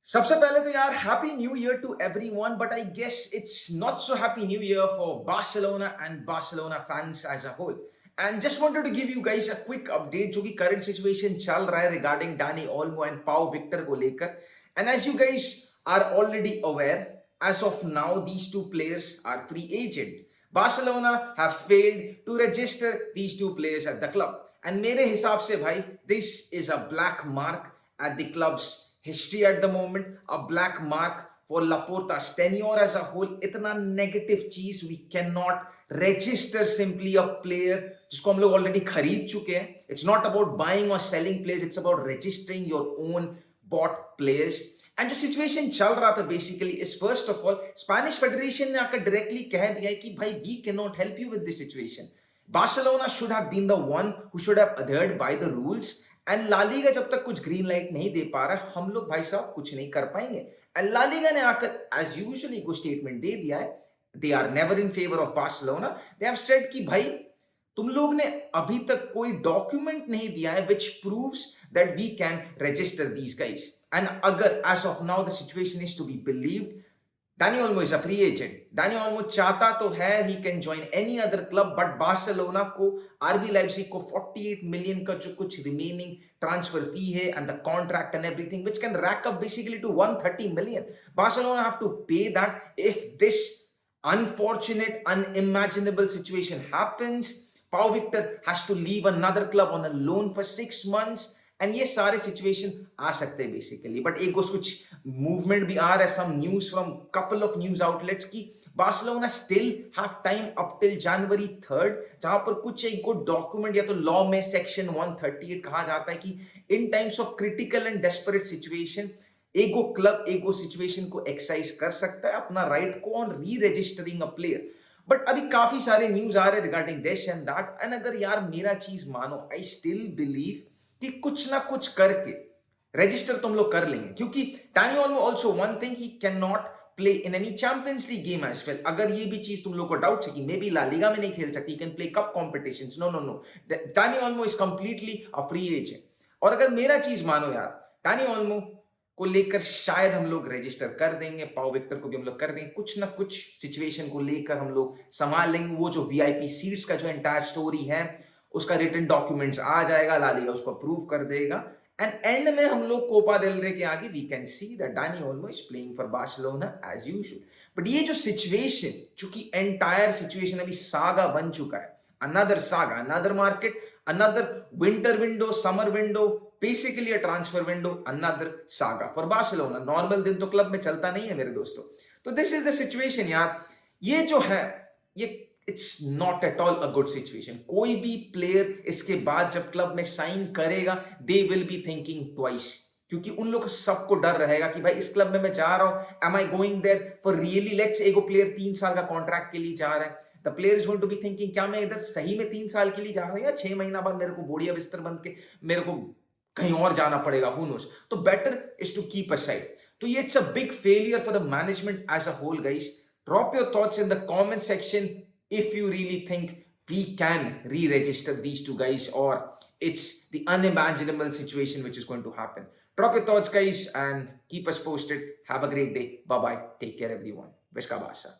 सबसे पहले तो यार happy new year to everyone but I guess it's not so happy new year for Barcelona and Barcelona fans as a whole and just wanted to give you guys a quick update जो कि current situation चल रहा है regarding Dani Olmo and Pau Victor को लेकर and as you guys are already aware as of now these two players are free agent. Barcelona have failed to register these two players at the club and मेरे हिसाब से भाई this is a black mark at the club's history at the moment, a black mark for Laporta's tenure as a whole. इतना negative चीज we cannot register simply a player जिसको हम लोग already खरीद चुके हैं. It's not about buying or selling players, it's about registering your own bought players. And जो situation चल रहा था basically is first of all Spanish federation ने आकर डायरेक्टली कह दिया है कि भाई we can not help you with this situation. Barcelona should have been the one who should have adhered by the rules and La Liga जब तक कुछ ग्रीन लाइट नहीं दे पा रहा हम लोग भाई साहब कुछ नहीं कर पाएंगे. एंड ला लीगा ने आकर एज यूजुअली को स्टेटमेंट दे दिया है. They are never in favour of Barcelona. They have said कि भाई तुम लोग ने अभी तक कोई डॉक्यूमेंट नहीं दिया है which proves that we can register these guys. And agar as of now the situation is to be believed, Dani Olmo is a free agent. Dani Olmo चाहता तो है he can join any other club, but Barcelona को RB Leipzig को 48 million का जो कुछ remaining transfer fee है and the contract and everything which can rack up basically to 130 million. Barcelona have to pay that if this unfortunate, unimaginable situation happens. Pau Victor has to leave another club on a loan for 6 months. And ये सारे situation आ सकते हैं basically. But एक कुछ movement भी आ रहा है, some news from couple of news outlets की Barcelona still have time up till January 3rd, जहां पर कुछ एक को डॉक्यूमेंट या तो लॉ में सेक्शन 138 कहा जाता है कि in times of critical and desperate situation ego club ego situation को एक्सरसाइज कर सकता है अपना राइट को ऑन री रजिस्टरिंग अ प्लेयर. बट अभी काफी सारे न्यूज आ रहे हैं regarding this and that. And अगर यार मेरा चीज मानो आई स्टिल बिलीव कि कुछ ना कुछ करके रजिस्टर तुम लोग कर लेंगे, क्योंकि Dani Olmo also one thing he can not play in any Champions League game as well. अगर ये भी चीज तुम लोग को डाउट है कि मे बी ला लीगा में नहीं खेल सकती, can play cup competitions, no no no, Dani Olmo is completely a free agent. और अगर मेरा चीज मानो यार डानी ओल्मो को लेकर शायद हम लोग रजिस्टर कर देंगे, पाउ विक्टर को भी हम लोग कर देंगे, कुछ ना कुछ सिचुएशन को लेकर हम लोग संभाल लेंगे. वो जो वीआईपी सीट्स का जो एंटायर स्टोरी है उसका रिटन डॉक्यूमेंट्स आ जाएगा, ला लीगा उसको अप्रूव कर देगा एंड एंड में हम लोग कोपा डेल रे के आगे we can see that Dani Olmo is playing for Barcelona as usual. But ये जो सिचुएशन चूंकि एंटायर सिचुएशन अभी सागा बन चुका है, another saga, another market, another winter window, summer window, basically a transfer window, another saga for Barcelona. Normal दिन तो club में चलता नहीं है मेरे दोस्तों. तो दिस इज द सिचुएशन यार. ये जो है ये it's not at all a good situation. कोई भी प्लेयर इसके बाद जब क्लब में साइन करेगा they will be thinking twice, क्योंकि उन लोग सबको डर रहेगा कि भाई इस क्लब में मैं जा रहा हूं, am I going there for really. Let's ago player 3 साल का कॉन्ट्रैक्ट के लिए जा रहा है, the player is going to be thinking क्या मैं इधर सही में 3 साल के लिए जा रहा हूं या 6 महीना बाद मेरे को बोड़िया बिस्तर बंद के मेरे को कहीं और जाना पड़ेगा, हु नोस. तो better is to keep aside. तो ये it's a big failure for the management as a whole guys. Drop your thoughts in the comment section if you really think we can re-register these two guys or it's the unimaginable situation which is going to happen. Drop your thoughts guys and keep us posted. Have a great day. Bye bye. Take care everyone. Vishka Basha.